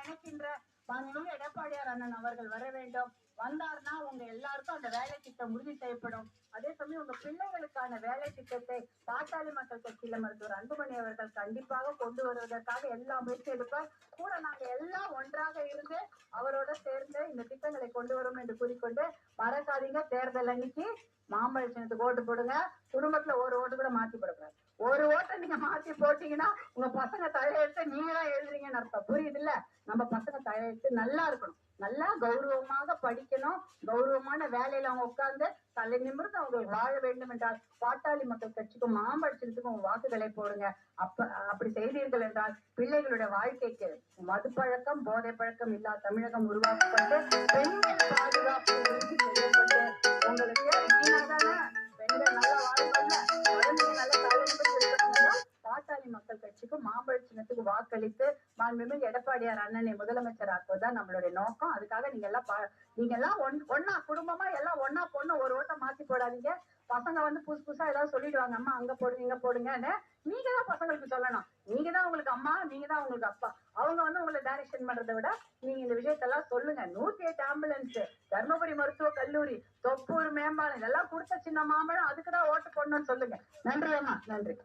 நினைக்கின்ற மாண்புமிகு எடப்பாடியார் அண்ணன் அவர்கள் வர வேண்டும். வந்தார்னா உங்க எல்லாருக்கும் அந்த வேலை திட்டம் உறுதி செய்யப்படும். அதே சமயம் உங்க பிள்ளைகளுக்கான வேலை திட்டத்தை பாட்டாளி மக்கள் கட்சியில மருத்துவர் அன்புமணி அவர்கள் கண்டிப்பாக கொண்டு வருவதற்காக எல்லா முயற்சி எடுப்பார். கூட நாங்க எல்லாம் ஒன்றாக இருந்து அவரோட சேர்ந்து இந்த திட்டங்களை கொண்டு வரும் என்று கூறிக்கொண்டு, மறக்காதீங்க தேர்தல் அன்னைக்கு மாம்பழ சின்னத்துக்கு ஓட்டு போடுங்க. குடும்பத்துல ஒரு ஓட்டு கூட மாத்தி போடக்கூடாது. ஒரு ஓட்டை நீங்க மாத்தி போட்டீங்கன்னா உங்க பசங்க தலையெழுத்து நீங்க தான் எழுதுறீங்கன்னு அர்த்தம். புரியுது இல்ல? நம்ம பசங்க தலையெழுத்து நல்லா இருக்கணும், நல்லா கௌரவமாக படிக்கணும், கௌரவமான வேலையில அவங்க உட்கார்ந்து தலை நிமிர்ந்து அவங்க வாழ வேண்டும் என்றால் பாட்டாளி மக்கள் கட்சிக்கும் மாம்பழத்திற்கும் வாக்குகளை போடுங்க. அப்படி செய்தீர்கள் என்றால் பிள்ளைகளுடைய வாழ்க்கைக்கு மது பழக்கம் போதை பழக்கம் இல்லா தமிழகம் உருவாக்கப்பட்டு பெண்கள் பாதுகாப்பு உறுதி செய்யப்பட்டு உங்களுக்கு பெண்கள் நல்லா வாழணும்ல, குழந்தைங்க நல்லா தலைநிமிர்ந்து பாட்டாளி மக்கள் கட்சிக்கும் மாம்பழ சின்னத்துக்கு வாக்களித்து மாண்புமிகு எடப்பாடியார் அண்ணனை முதலமைச்சர் ஆக்குவதுதான் நம்மளுடைய நோக்கம். அதுக்காக நீங்க எல்லாம் ஒன்னா குடும்பமா எல்லாம் ஒன்னா பொண்ணு ஒரு ஓட்டம் மாத்தி போடாதீங்க. பசங்க வந்து புதுசா ஏதாவது சொல்லிடுவாங்க, அம்மா அங்க போடுங்க இங்க போடுங்கன்னு. நீங்க தான் பசங்களுக்கு சொல்லணும். நீங்க தான் உங்களுக்கு அம்மா, நீங்க தான் உங்களுக்கு அப்பா. அவங்க வந்து உங்களை டைரக்ஷன் பண்றதை விட நீங்க இந்த விஷயத்தெல்லாம் சொல்லுங்க. 108 ஆம்புலன்ஸ், தர்மபுரி மருத்துவக் கல்லூரி, தொப்பூர் மேம்பாலம் இதெல்லாம் கொடுத்த சின்ன மாம்பழம், அதுக்குதான் ஓட்டு போடணும்னு சொல்லுங்க. நன்றி அம்மா, நன்றி.